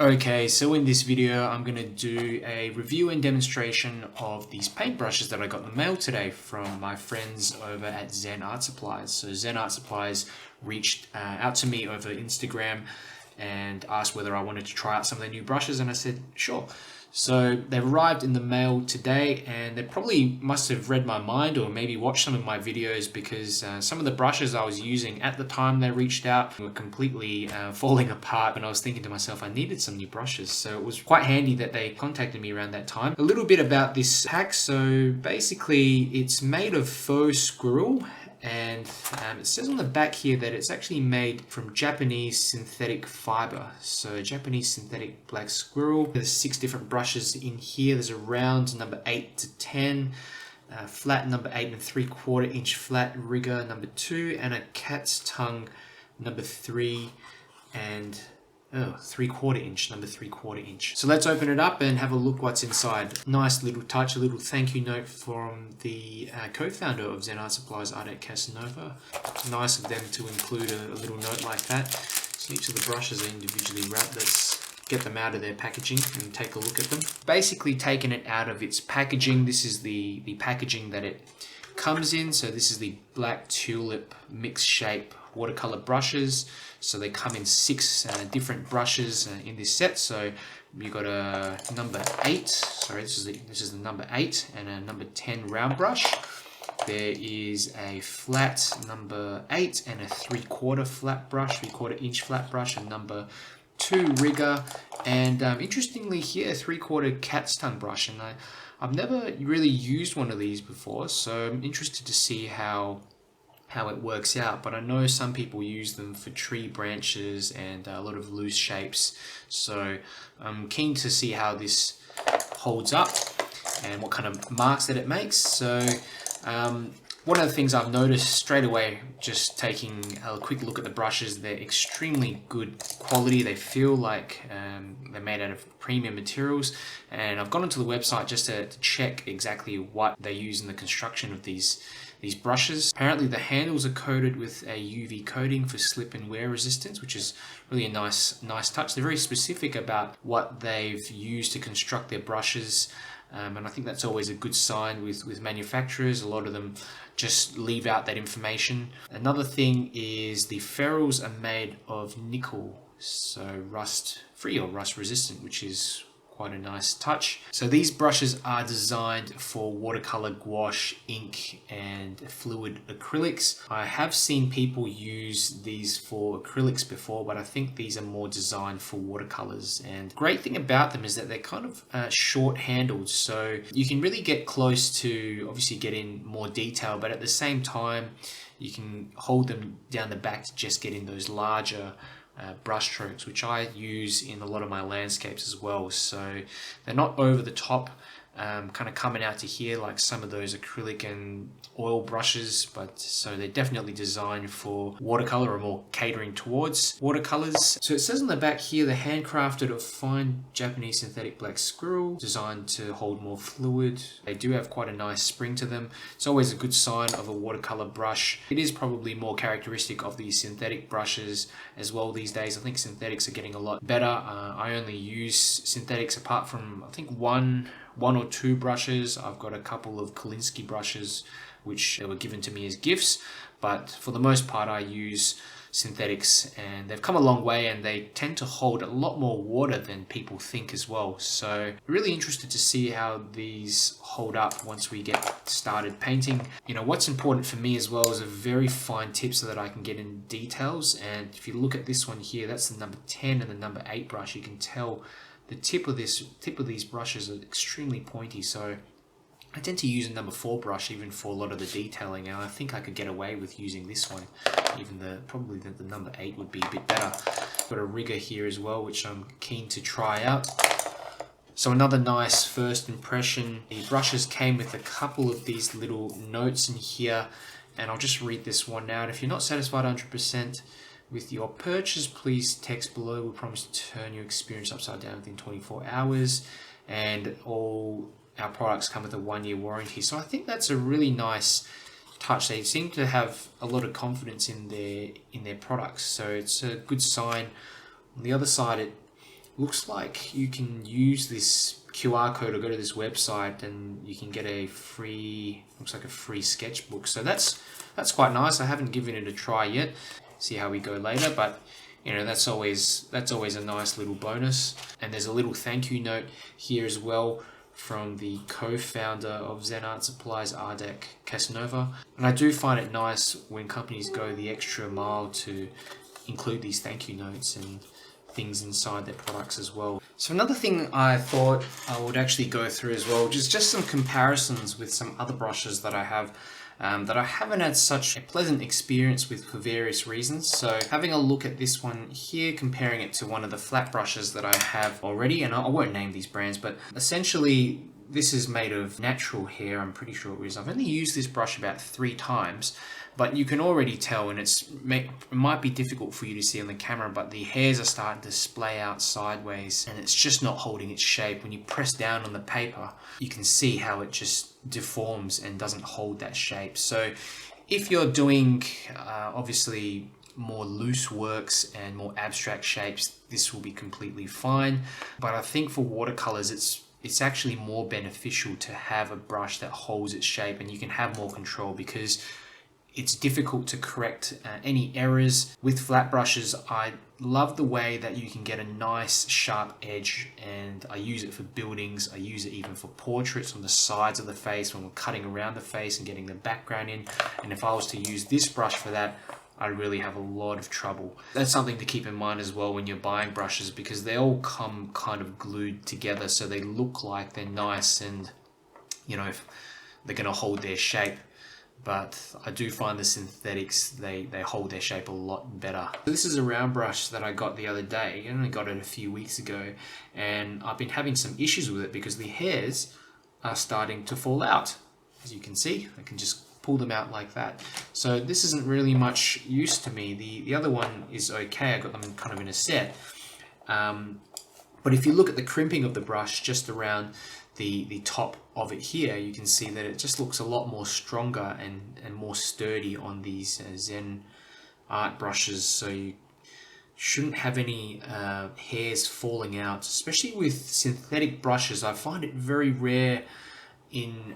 Okay, so in this video I'm going to do a review and demonstration of these paintbrushes that I got in the mail today from my friends over at Zen Art Supplies. So Zen Art Supplies reached out to me over Instagram and asked whether I wanted to try out some of their new brushes, and I said sure. So they've arrived in the mail today, and they probably must have read my mind or maybe watched some of my videos, because some of the brushes I was using at the time they reached out were completely falling apart, and I was thinking to myself I needed some new brushes. So it was quite handy that they contacted me around that time. A little bit about this pack. So basically it's made of faux squirrel, and it says on the back here that it's actually made from Japanese synthetic fiber. So Japanese synthetic black squirrel. There's 6 different brushes in here. There's a round number 8 to 10, flat number 8 3/4 inch flat rigger number 2, and a cat's tongue number 3 and 3/4 inch, number 3/4 inch. So let's open it up and have a look what's inside. Nice little touch, a little thank you note from the co-founder of Zen Art Supplies, 𝗪𝗙𝗙𝗦𝗘𝗦. Nice of them to include a little note like that. So each of the brushes are individually wrapped. Let's get them out of their packaging and take a look at them. Basically taking it out of its packaging, this is the packaging that it comes in. So this is the Black Tulip mixed shape watercolor brushes. So they come in 6 different brushes in this set. So you got a number 8. Sorry, this is the number 8 and a number 10 round brush. There is a flat number 8 and a 3/4 flat brush, 3/4 inch flat brush, and number 2 rigger. And interestingly here, 3/4 cat's tongue brush. And I've never really used one of these before, so I'm interested to see how it works out. But I know some people use them for tree branches and a lot of loose shapes, so I'm keen to see how this holds up and what kind of marks that it makes. So one of the things I've noticed straight away, just taking a quick look at the brushes, they're extremely good quality. They feel like they're made out of premium materials, and I've gone onto the website just to check exactly what they use in the construction of these brushes. Apparently the handles are coated with a UV coating for slip and wear resistance, which is really a nice touch. They're very specific about what they've used to construct their brushes, and I think that's always a good sign with manufacturers. A lot of them just leave out that information. Another thing is the ferrules are made of nickel, so rust free or rust resistant, which is quite a nice touch. So these brushes are designed for watercolor, gouache, ink, and fluid acrylics. I have seen people use these for acrylics before, but I think these are more designed for watercolors. And great thing about them is that they're kind of short handled, so you can really get close to obviously get in more detail, but at the same time you can hold them down the back to just get in those larger brush strokes, which I use in a lot of my landscapes as well. So they're not over the top, kind of coming out to here like some of those acrylic and oil brushes, but so they're definitely designed for watercolor, or more catering towards watercolors. So it says on the back here, they're handcrafted of fine Japanese synthetic black squirrel, designed to hold more fluid. They do have quite a nice spring to them. It's always a good sign of a watercolor brush. It is probably more characteristic of these synthetic brushes as well these days. I think synthetics are getting a lot better. I only use synthetics apart from I think one or 2 brushes. I've got a couple of Kolinsky brushes which were given to me as gifts, but for the most part I use synthetics, and they've come a long way, and they tend to hold a lot more water than people think as well. So really interested to see how these hold up once we get started painting. You know, what's important for me as well is a very fine tip so that I can get in details. And if you look at this one here, that's the number 10 and the number 8 brush. You can tell the tip of these brushes are extremely pointy, so I tend to use a number 4 brush even for a lot of the detailing, and I think I could get away with using this one. Even probably the number 8 would be a bit better. Got a rigger here as well, which I'm keen to try out. So another nice first impression. The brushes came with a couple of these little notes in here, and I'll just read this one out. If you're not satisfied 100% with your purchase, please text below. We promise to turn your experience upside down within 24 hours. And all our products come with a 1-year warranty. So I think that's a really nice touch. They seem to have a lot of confidence in their products, so it's a good sign. On the other side, it looks like you can use this QR code or go to this website and you can get a free, looks like a free sketchbook. So that's quite nice. I haven't given it a try yet. See how we go later, but you know, that's always a nice little bonus. And there's a little thank you note here as well from the co-founder of 𝗪𝗘𝗙𝗜𝗔𝗟, 𝗪𝗙𝗙𝗙𝗜𝗔. And I do find it nice when companies go the extra mile to include these thank you notes and things inside their products as well. So another thing I thought I would actually go through as well, just some comparisons with some other brushes that I have that I haven't had such a pleasant experience with for various reasons. So having a look at this one here, comparing it to one of the flat brushes that I have already, and I won't name these brands, but essentially this is made of natural hair, I'm pretty sure it is. I've only used this brush about 3 times, but you can already tell, and it might be difficult for you to see on the camera, but the hairs are starting to splay out sideways and it's just not holding its shape. When you press down on the paper, you can see how it just deforms and doesn't hold that shape. So if you're doing obviously more loose works and more abstract shapes, this will be completely fine. But I think for watercolors, it's actually more beneficial to have a brush that holds its shape and you can have more control, because it's difficult to correct any errors. With flat brushes, I love the way that you can get a nice sharp edge, and I use it for buildings. I use it even for portraits on the sides of the face when we're cutting around the face and getting the background in. And if I was to use this brush for that, I really have a lot of trouble. That's something to keep in mind as well when you're buying brushes, because they all come kind of glued together so they look like they're nice and, you know, if they're going to hold their shape. But I do find the synthetics, they hold their shape a lot better. This is a round brush that I got the other day. I only got it a few weeks ago, and I've been having some issues with it because the hairs are starting to fall out. As you can see, I can just pull them out like that. So this isn't really much use to me. The other one is okay. I got them kind of in a set. But if you look at the crimping of the brush just around the top of it here, you can see that it just looks a lot more stronger and more sturdy on these Zen art brushes. So you shouldn't have any hairs falling out, especially with synthetic brushes. I find it very rare in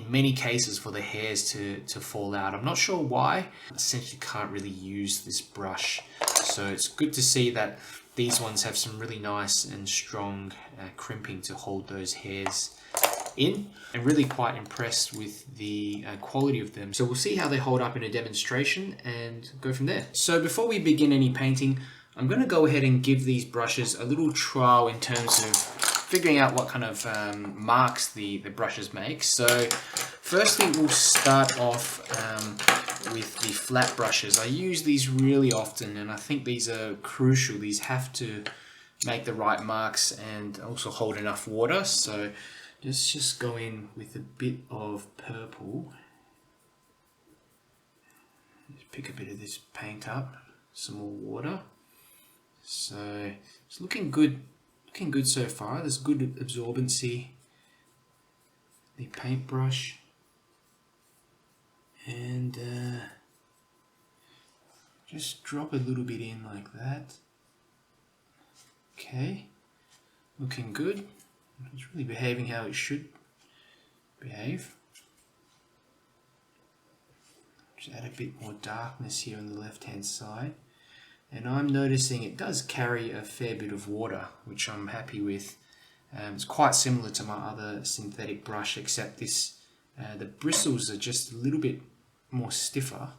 many cases for the hairs to fall out. I'm not sure why. I essentially can't really use this brush. So it's good to see that these ones have some really nice and strong crimping to hold those hairs in. I'm really quite impressed with the quality of them. So we'll see how they hold up in a demonstration and go from there. So before we begin any painting, I'm going to go ahead and give these brushes a little trial in terms of figuring out what kind of marks the brushes make. So firstly, we'll start off with the flat brushes. I use these really often, and I think these are crucial. These have to make the right marks and also hold enough water. So just go in with a bit of purple. Just pick a bit of this paint up, some more water. So it's looking good so far. There's good absorbency. The paintbrush. And just drop a little bit in like that. Okay, looking good. It's really behaving how it should behave. Just add a bit more darkness here on the left hand side. And I'm noticing it does carry a fair bit of water, which I'm happy with. It's quite similar to my other synthetic brush, except this the bristles are just a little bit more stiffer.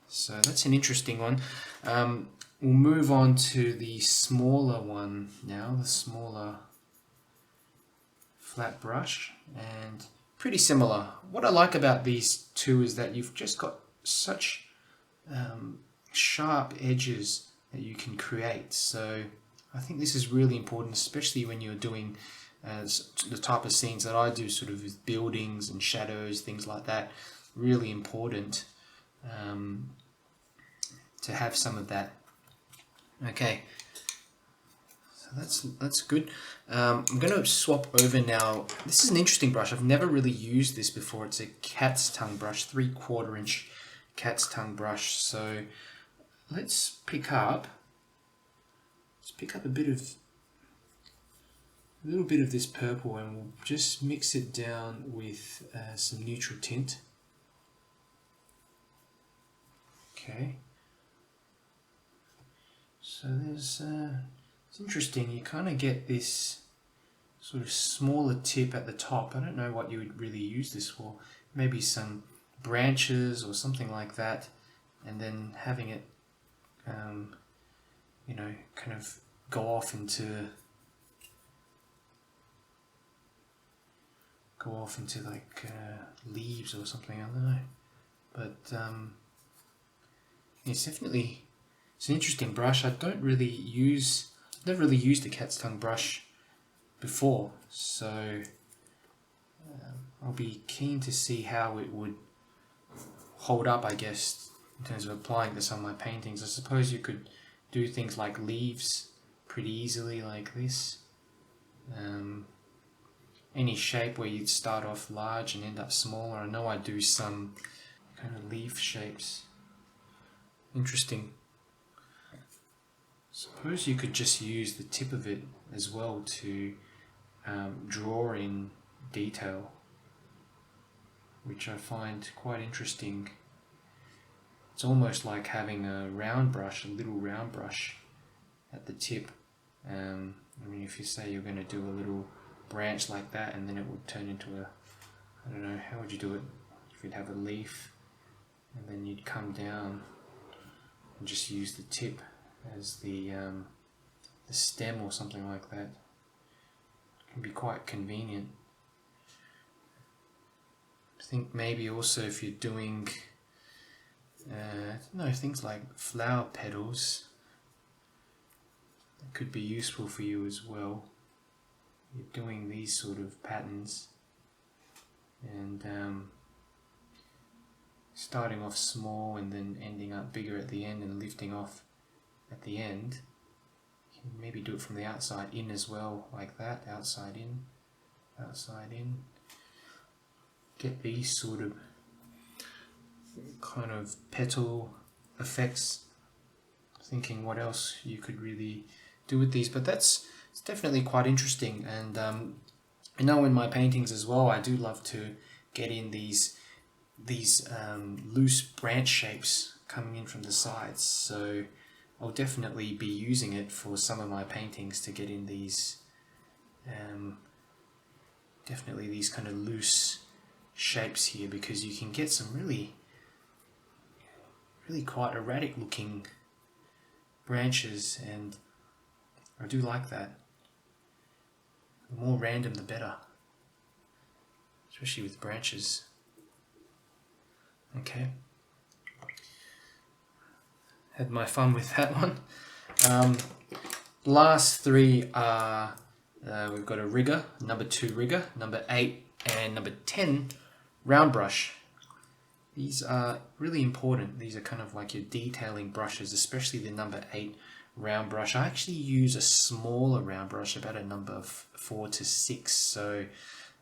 So that's an interesting one. We'll move on to the smaller one now, the smaller flat brush, and pretty similar. What I like about these two is that you've just got such sharp edges that you can create. So I think this is really important, especially when you're doing the type of scenes that I do, sort of with buildings and shadows, things like that. Really important to have some of that. Okay, so that's good. I'm going to swap over now. This is an interesting brush. I've never really used this before. It's a cat's tongue brush, 3/4 inch cat's tongue brush. So let's pick up pick up a little bit of this purple, and we'll just mix it down with some neutral tint. Okay. So there's it's interesting. You kind of get this sort of smaller tip at the top. I don't know what you would really use this for. Maybe some branches or something like that, and then having it, you know, kind of go off into like leaves or something. I don't know, but it's an interesting brush. Never really used a cat's tongue brush before, so I'll be keen to see how it would hold up, I guess, in terms of applying it to some of my paintings. I suppose you could do things like leaves pretty easily, like this. Any shape where you'd start off large and end up smaller. I know I do some kind of leaf shapes. Interesting. Suppose you could just use the tip of it as well to draw in detail, which I find quite interesting. It's almost like having a round brush, a little round brush at the tip. I mean, if you say you're going to do a little branch like that, and then it would turn into a, I don't know, how would you do it? If you'd have a leaf, and then you'd come down and just use the tip as the stem or something like that. It can be quite convenient. I think maybe also if you're doing I don't know, things like flower petals, that could be useful for you as well. You're doing these sort of patterns and starting off small and then ending up bigger at the end and lifting off at the end. You can maybe do it from the outside in as well, like that, outside in, outside in. Get these sort of kind of petal effects. Thinking what else you could really do with these, but it's definitely quite interesting. And I know in my paintings as well, I do love to get in these loose branch shapes coming in from the sides. So I'll definitely be using it for some of my paintings to get in these, definitely these kind of loose shapes here, because you can get some really quite erratic looking branches, and I do like that. The more random the better, especially with branches. Okay, had my fun with that one. Last three are we've got a rigger, number 2 rigger, number 8 and number 10 round brush. These are really important. These are kind of like your detailing brushes, especially the number 8 round brush. I actually use a smaller round brush, about a number of 4 to 6. So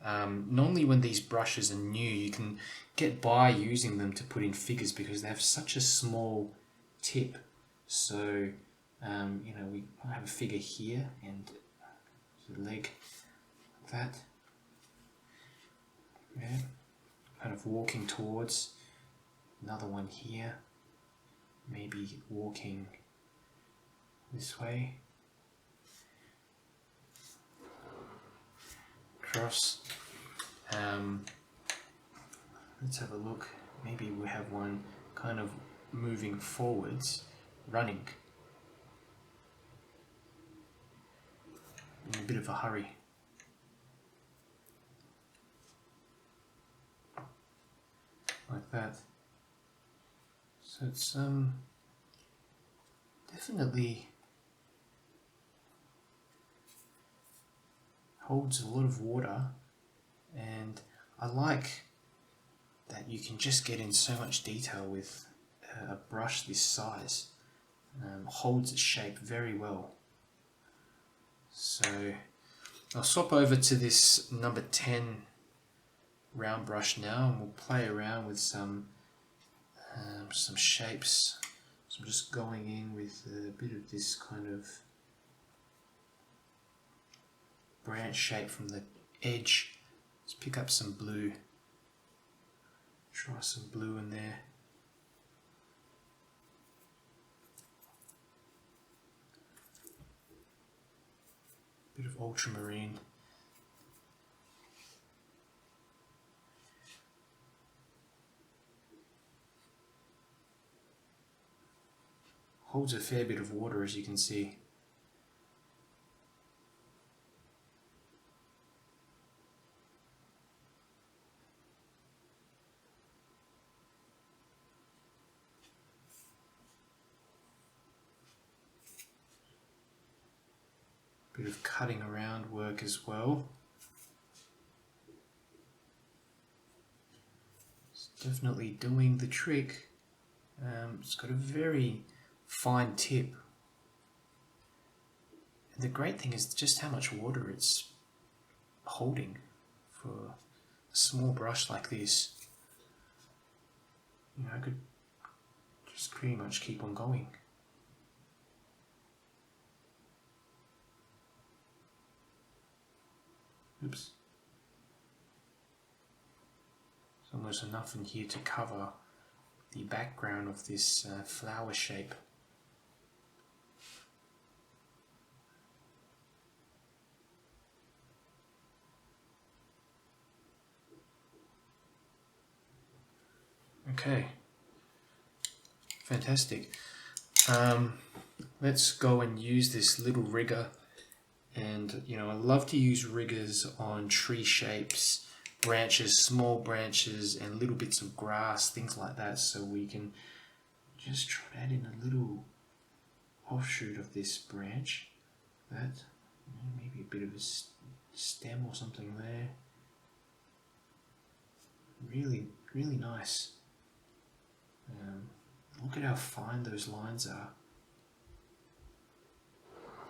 normally when these brushes are new, you can get by using them to put in figures because they have such a small tip. So you know, we have a figure here and the leg like that. Yeah, kind of walking towards. Another one here, maybe walking this way, across. Let's have a look. Maybe we have one kind of moving forwards, running, in a bit of a hurry. Like that. So it's definitely holds a lot of water, and I like that you can just get in so much detail with a brush this size. Holds its shape very well. So I'll swap over to this number 10 round brush now, and we'll play around with some shapes. So I'm just going in with a bit of this kind of branch shape from the edge. Let's pick up some blue. Try some blue in there. Bit of ultramarine. Holds a fair bit of water, as you can see. Bit of cutting around work as well. It's definitely doing the trick. It's got a very fine tip. And the great thing is just how much water it's holding for a small brush like this. You know, I could just pretty much keep on going. Oops. There's almost enough in here to cover the background of this flower shape. Okay, fantastic. Let's go and use this little rigger. And you know, I love to use riggers on tree shapes, branches, small branches, and little bits of grass, things like that, so we can just try to add in a little offshoot of this branch. That, maybe a bit of a stem or something there. Really, really nice. Look at how fine those lines are.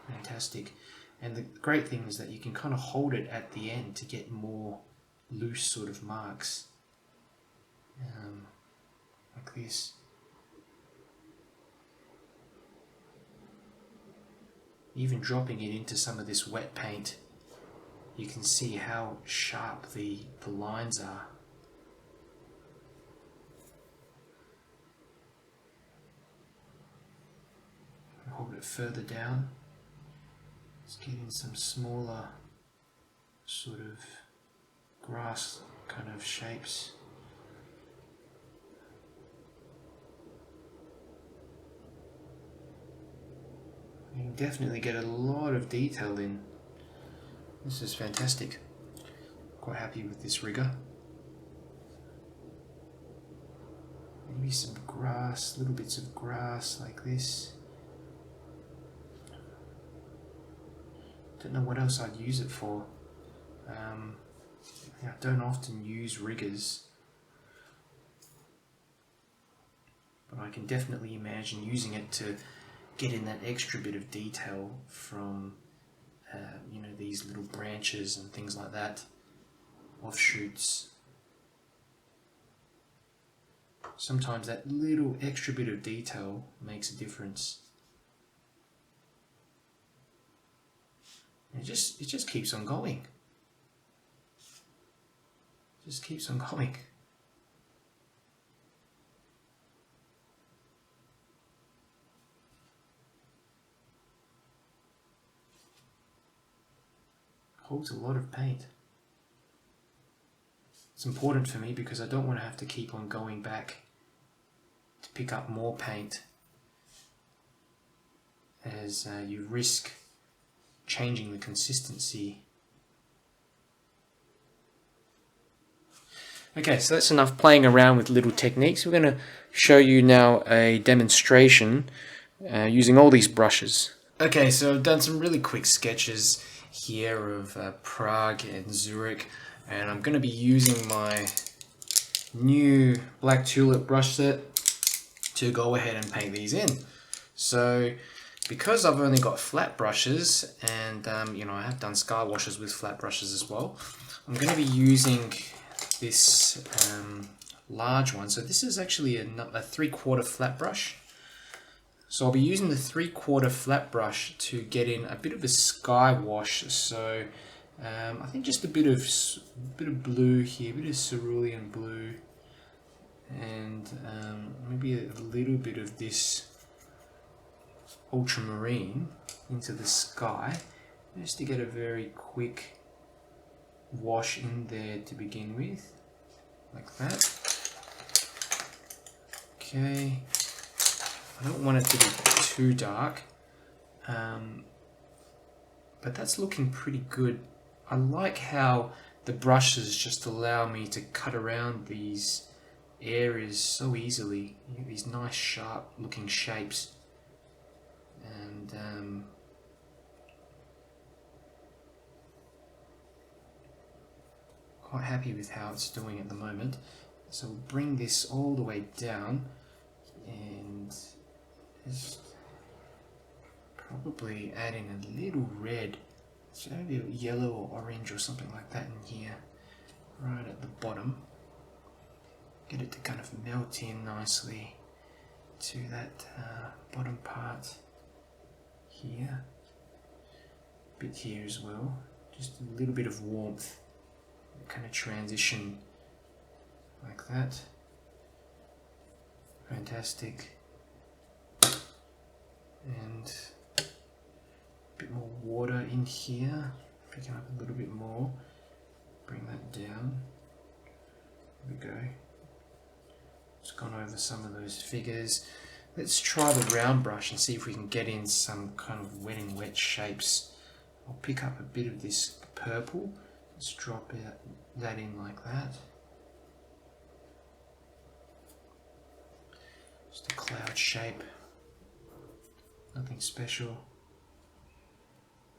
Fantastic. And the great thing is that you can kind of hold it at the end to get more loose sort of marks. Like this. Even dropping it into some of this wet paint, you can see how sharp the lines are. Hold it further down. Let's get in some smaller sort of grass kind of shapes. You can definitely get a lot of detail in. This is fantastic. Quite happy with this rigger. Maybe some grass, little bits of grass like this. Don't know what else I'd use it for. I don't often use riggers, but I can definitely imagine using it to get in that extra bit of detail from you know, these little branches and things like that, offshoots. Sometimes that little extra bit of detail makes a difference. It just keeps on going. Just keeps on going. Holds a lot of paint. It's important for me because I don't want to have to keep on going back to pick up more paint, as you risk changing the consistency. Okay, so that's enough playing around with little techniques. We're going to show you now a demonstration using all these brushes. Okay, so I've done some really quick sketches here of Prague and Zurich, and I'm going to be using my new Black Tulip Brush Set to go ahead and paint these in. So because I've only got flat brushes, and you know, I have done sky washes with flat brushes as well, I'm going to be using this large one. So this is actually a 3/4 flat brush. So I'll be using the 3/4 flat brush to get in a bit of a sky wash. So I think just a bit of blue here, a bit of cerulean blue, and maybe a little bit of this ultramarine into the sky, just to get a very quick wash in there to begin with, like that. Okay, I don't want it to be too dark, but that's looking pretty good. I like how the brushes just allow me to cut around these areas so easily. You get these nice sharp looking shapes, and quite happy with how it's doing at the moment. So we'll bring this all the way down and just probably add in a little red, so maybe a yellow or orange or something like that in here, right at the bottom. Get it to kind of melt in nicely to that bottom part here. A bit here as well, just a little bit of warmth, kind of transition like that. Fantastic. And a bit more water in here, picking up a little bit more, bring that down. There we go. Just gone over some of those figures. Let's try the round brush and see if we can get in some kind of wet and wet shapes. I'll pick up a bit of this purple. Let's drop that in like that. Just a cloud shape. Nothing special.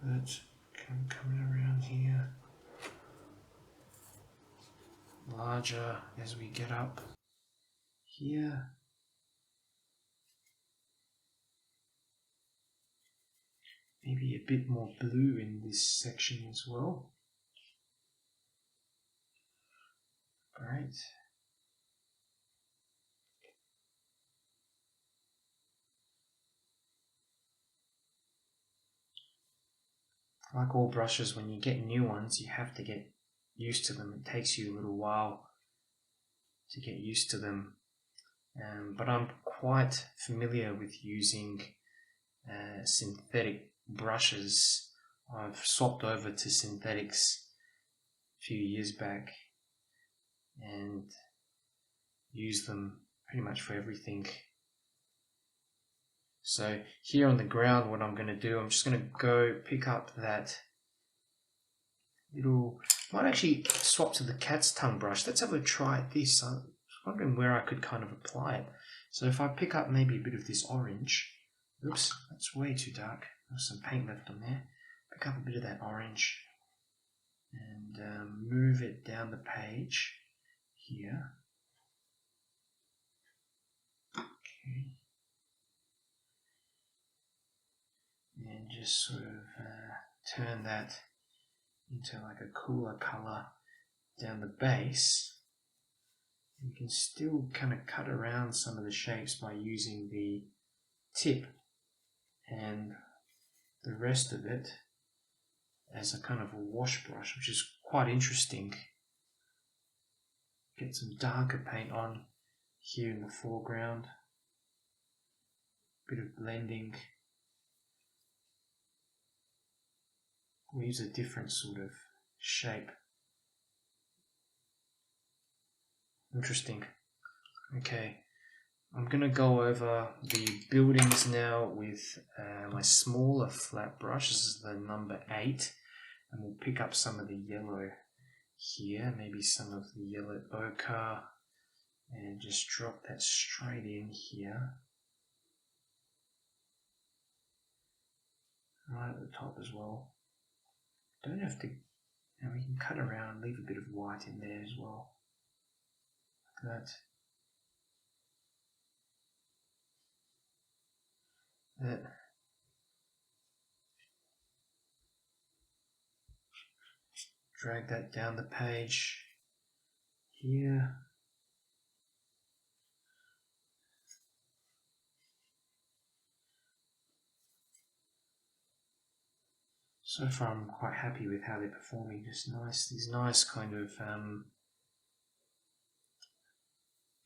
But coming around here. Larger as we get up here. Maybe a bit more blue in this section as well. Great. Like all brushes, when you get new ones, you have to get used to them. It takes you a little while to get used to them. But I'm quite familiar with using synthetic brushes. I've swapped over to synthetics a few years back and use them pretty much for everything. So here on the ground, what I'm going to do, I'm just going to go pick up that little, might actually swap to the cat's tongue brush. Let's have a try at this. I was wondering where I could kind of apply it. So if I pick up maybe a bit of this orange, oops, that's way too dark. There's some paint left on there. Pick up a bit of that orange and move it down the page here. Okay. And just sort of turn that into like a cooler color down the base. You can still kind of cut around some of the shapes by using the tip and the rest of it as a kind of a wash brush, which is quite interesting. Get some darker paint on here in the foreground, bit of blending. We'll use a different sort of shape. Interesting. Okay, I'm going to go over the buildings now with my smaller flat brush. This is the number 8, and we'll pick up some of the yellow here, maybe some of the yellow ochre, and just drop that straight in here, right at the top as well. Don't have to, and we can cut around, leave a bit of white in there as well, like that. Drag that down the page here. So far I'm quite happy with how they're performing. Just nice, these nice kind of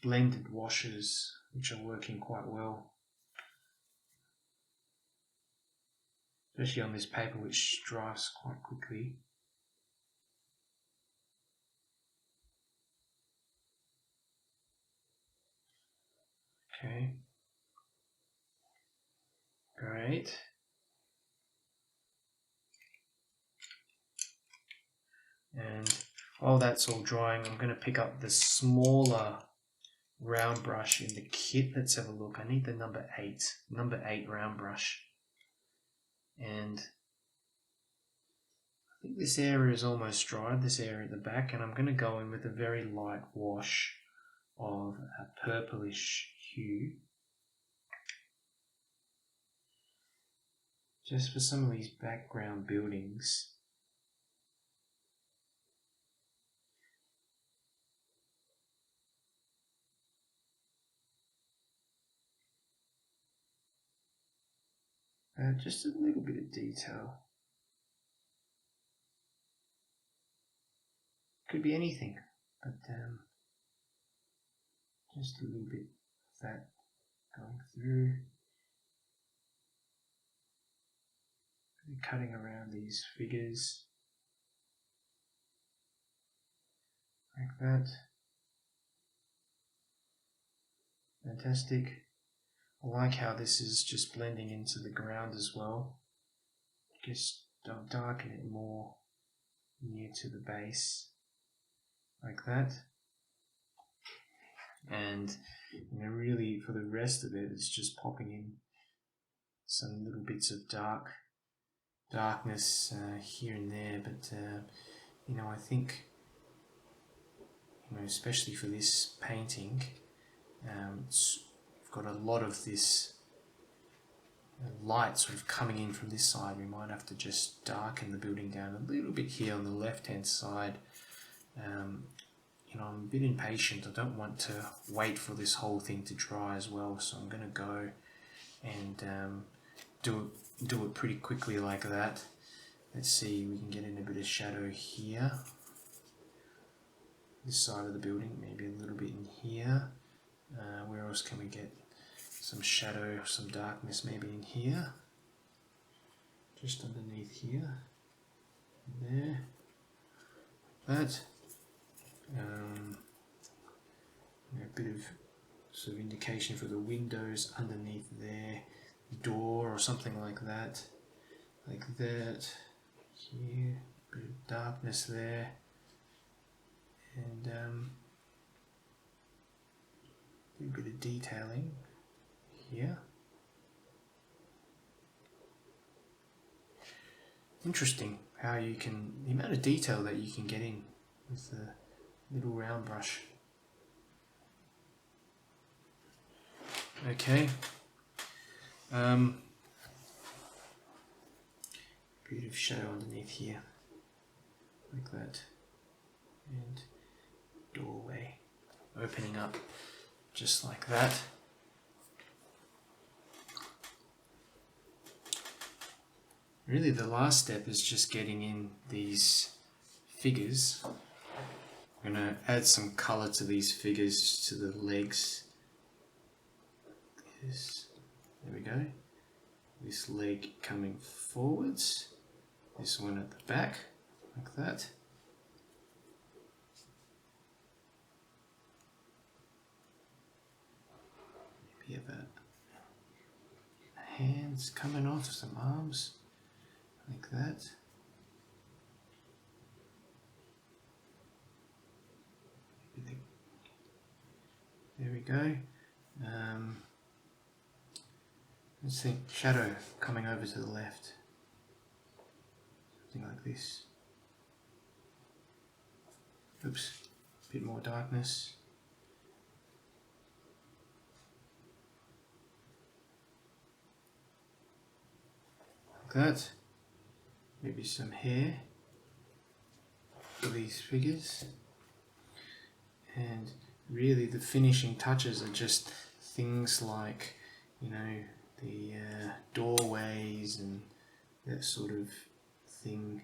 blended washes which are working quite well. Especially on this paper which dries quite quickly. Okay. Great. And while that's all drying, I'm going to pick up the smaller round brush in the kit. Let's have a look. I need the number 8 round brush. And I think this area is almost dry, this area at the back, and I'm going to go in with a very light wash of a purplish hue. Just for some of these background buildings. Just a little bit of detail. Could be anything, but just a little bit of that going through. Cutting around these figures like that. Fantastic. I like how this is just blending into the ground as well. Just don't darken it more near to the base like that. And really for the rest of it, it's just popping in some little bits of darkness here and there, but I think especially for this painting, we've got a lot of this light sort of coming in from this side. We might have to just darken the building down a little bit here on the left hand side. I'm a bit impatient. I don't want to wait for this whole thing to dry as well, so I'm going to go and do it pretty quickly like that. Let's see, we can get in a bit of shadow here, this side of the building, maybe a little bit in here. Where else can we get some shadow, some darkness? Maybe in here, just underneath here, there, that. A bit of sort of indication for the windows underneath there, door or something like that, here, a bit of darkness there, and a bit of detailing here. Interesting how you can, the amount of detail that you can get in with the little round brush. Okay. Bit of shadow underneath here, like that, and doorway opening up just like that. Really the last step is just getting in these figures. I'm going to add some colour to these figures, to the legs. There we go. This leg coming forwards, this one at the back, like that. Maybe about hands coming off, some arms, like that. There we go. Let's think, shadow coming over to the left, something like this. Oops, a bit more darkness. Like that. Maybe some hair for these figures. And really the finishing touches are just things like, the doorways and that sort of something,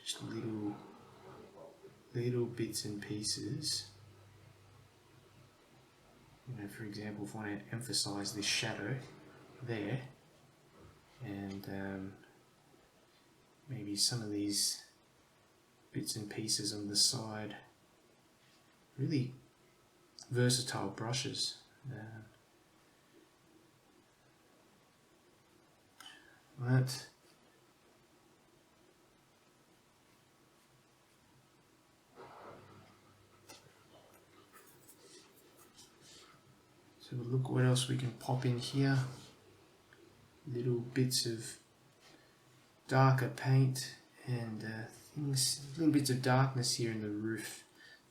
just little bits and pieces. You know, for example, if I want to emphasize this shadow there, and maybe some of these bits and pieces on the side, really versatile brushes. That. So look what else we can pop in here. Little bits of darker paint and things, little bits of darkness here in the roof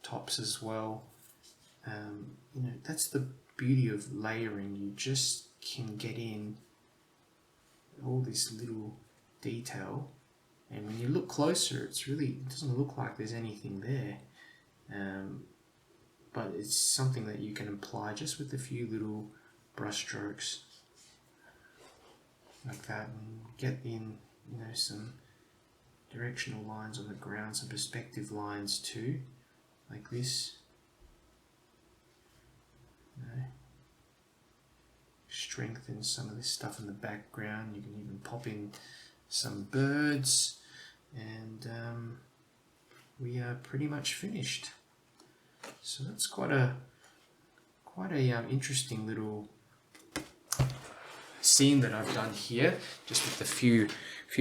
tops as well. You know, that's the beauty of layering. You just can get in all this little detail, and when you look closer, it doesn't look like there's anything there. But it's something that you can apply just with a few little brush strokes like that, and get in, you know, some directional lines on the ground, some perspective lines too, like this. You know, strengthen some of this stuff in the background. You can even pop in some birds, and we are pretty much finished. So that's quite a interesting little scene that I've done here, just with a few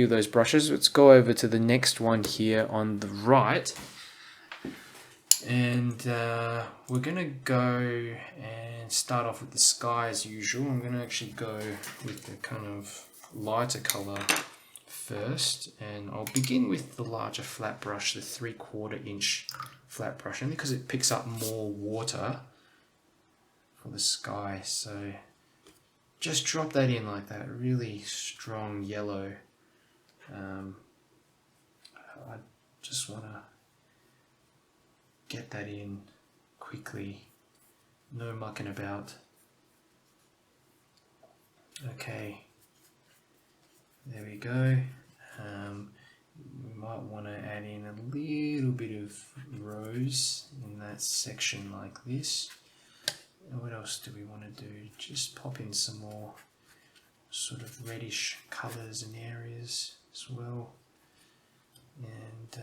of those brushes. Let's go over to the next one here on the right, and we're gonna go and start off with the sky as usual. I'm gonna actually go with the kind of lighter color first, and I'll begin with the larger flat brush, the 3/4 inch flat brush, only because it picks up more water for the sky. So just drop that in like that, really strong yellow. I just want to get that in quickly, no mucking about. Okay, there we go. We might want to add in a little bit of rose in that section like this. And what else do we want to do? Just pop in some more sort of reddish colours in areas as well, and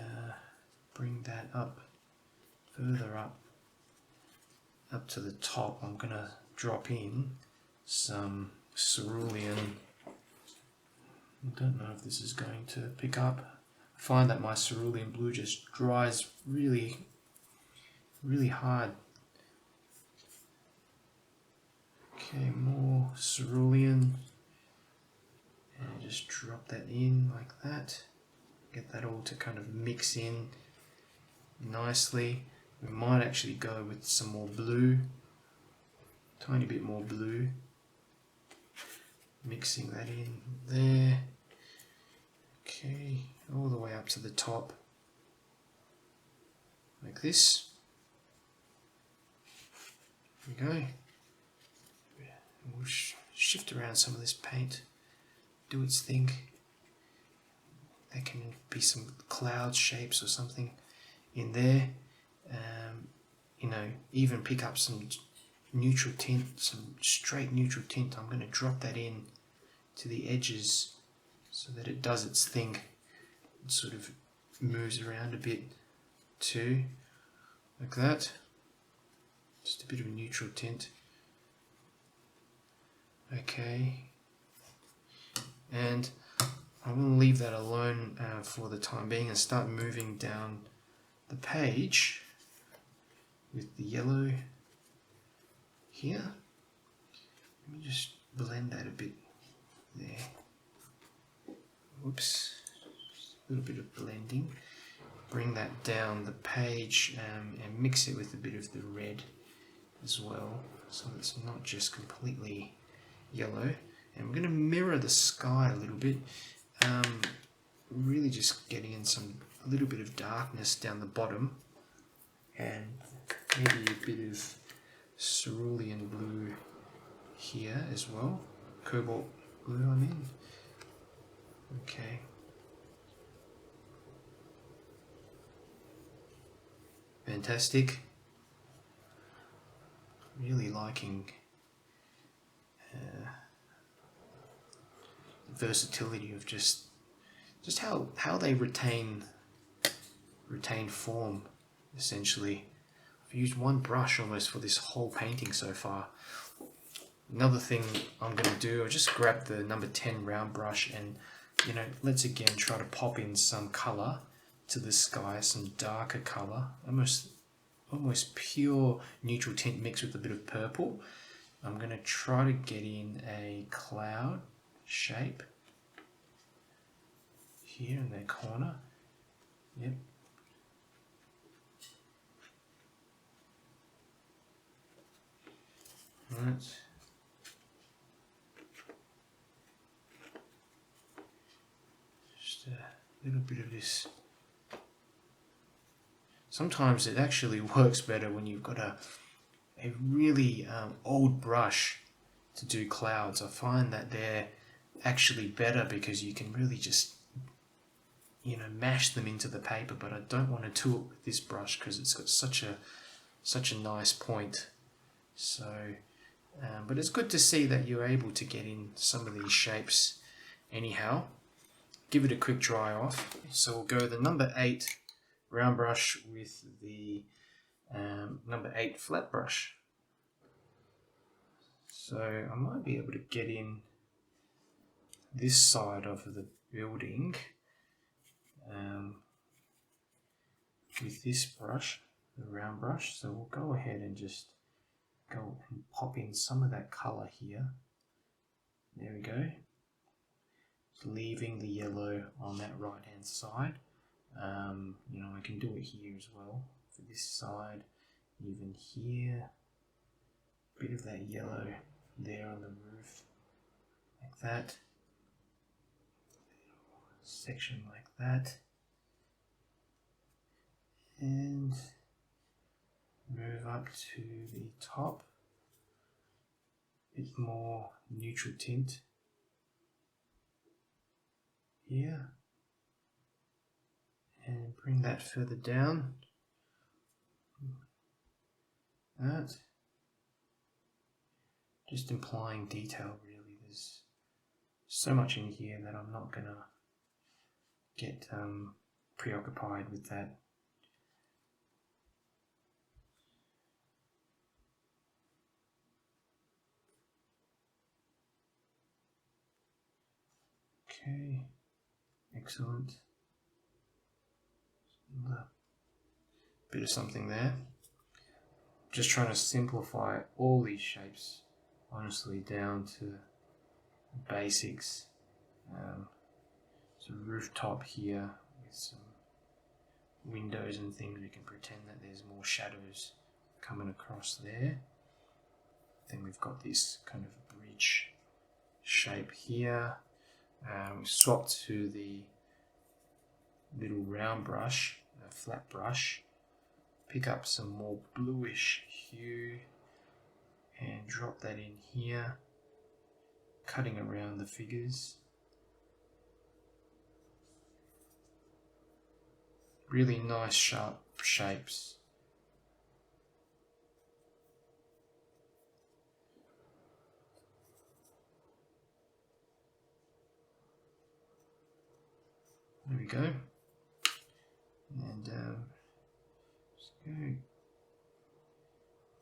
bring that up, further up to the top. I'm going to drop in some cerulean. I don't know if this is going to pick up. I find that my cerulean blue just dries really hard. Okay, more cerulean, and just drop that in like that. Get that all to kind of mix in nicely. We might actually go with some more blue, tiny bit more blue, mixing that in there. Okay, all the way up to the top like this. There we go. We'll shift around some of this paint, do its thing. There can be some cloud shapes or something in there. You know, even pick up some neutral tint, some straight neutral tint. I'm going to drop that in to the edges so that it does its thing. It sort of moves around a bit too, like that. Just a bit of a neutral tint. Okay, and I'm going to leave that alone for the time being and start moving down the page with the yellow here. Let me just blend that a bit there. Whoops, a little bit of blending. Bring that down the page and mix it with a bit of the red as well, so it's not just completely yellow. And we're going to mirror the sky a little bit, really just getting in a little bit of darkness down the bottom, and maybe a bit of cerulean blue here as well, cobalt blue I mean. Okay, fantastic. Really liking the versatility of just how they retain form, essentially. I've used one brush almost for this whole painting so far. Another thing I'm going to do, I'll just grab the number 10 round brush and, you know, let's again try to pop in some colour to the sky, some darker colour, almost pure neutral tint mixed with a bit of purple. I'm going to try to get in a cloud shape here in the corner. Yep. Right. Just a little bit of this. Sometimes it actually works better when you've got a really old brush to do clouds. I find that they're actually better because you can really just, you know, mash them into the paper, but I don't want to do it with this brush because it's got such a nice point. So, but it's good to see that you're able to get in some of these shapes anyhow. Give it a quick dry off. So we'll go the number 8 round brush with the number 8 flat brush. So I might be able to get in this side of the building with this brush, the round brush. So we'll go ahead and just go and pop in some of that colour here. There we go. Just leaving the yellow on that right hand side. You know, I can do it here as well for this side, even here. Bit of that yellow there on the roof, like that. Section like that, and move up to the top. Bit more neutral tint here, and bring that further down. That. Just implying detail, really. There's so much in here that I'm not gonna get preoccupied with that. Okay, excellent. Another bit of something there. Just trying to simplify all these shapes, honestly, down to basics. So rooftop here with some windows and things. We can pretend that there's more shadows coming across there. Then we've got this kind of bridge shape here. Swap to the little round brush, a flat brush. Pick up some more bluish hue and drop that in here, cutting around the figures. Really nice sharp shapes. There we go. And just go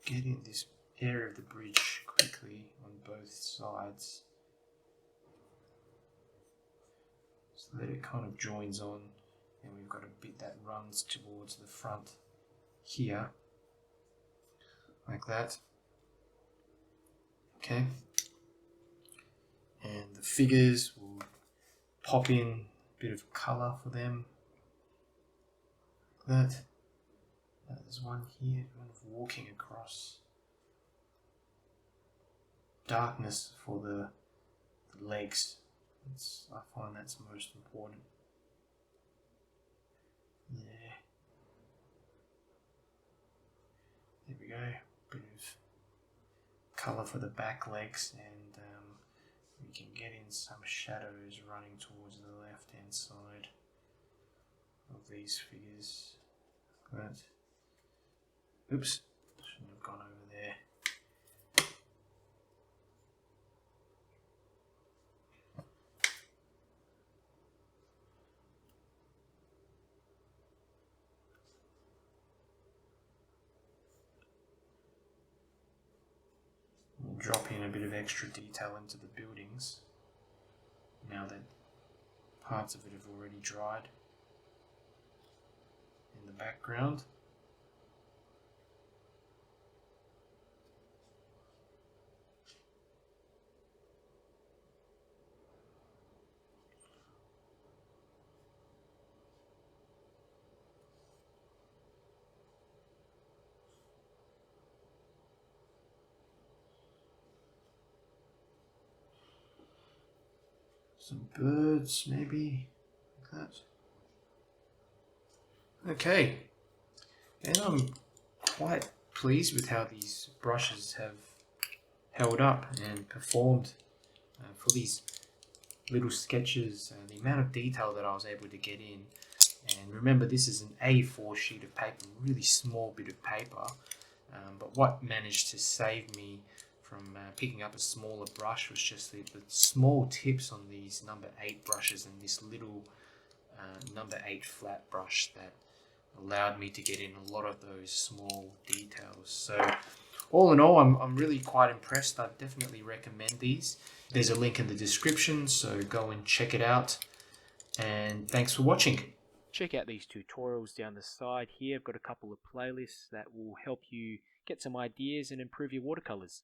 get in this area of the bridge quickly on both sides, so that it kind of joins on, and we've got a bit that runs towards the front here, like that. Okay. And the figures will pop in a bit of colour for them, like that. There's one here, kind of walking across. Darkness for the legs. I find that's most important. Yeah. There we go. Bit of colour for the back legs, and we can get in some shadows running towards the left hand side of these figures. Like that. Oops, shouldn't have gone over there. We'll drop in a bit of extra detail into the buildings now that parts of it have already dried in the background. Some birds, maybe, like that. Okay, and I'm quite pleased with how these brushes have held up and performed for these little sketches, the amount of detail that I was able to get in. And remember, this is an A4 sheet of paper, really small bit of paper, but what managed to save me from picking up a smaller brush was just the small tips on these number 8 brushes and this little number 8 flat brush that allowed me to get in a lot of those small details. So all in all, I'm really quite impressed. I definitely recommend these. There's a link in the description, so go and check it out. And thanks for watching. Check out these tutorials down the side here. I've got a couple of playlists that will help you get some ideas and improve your watercolors.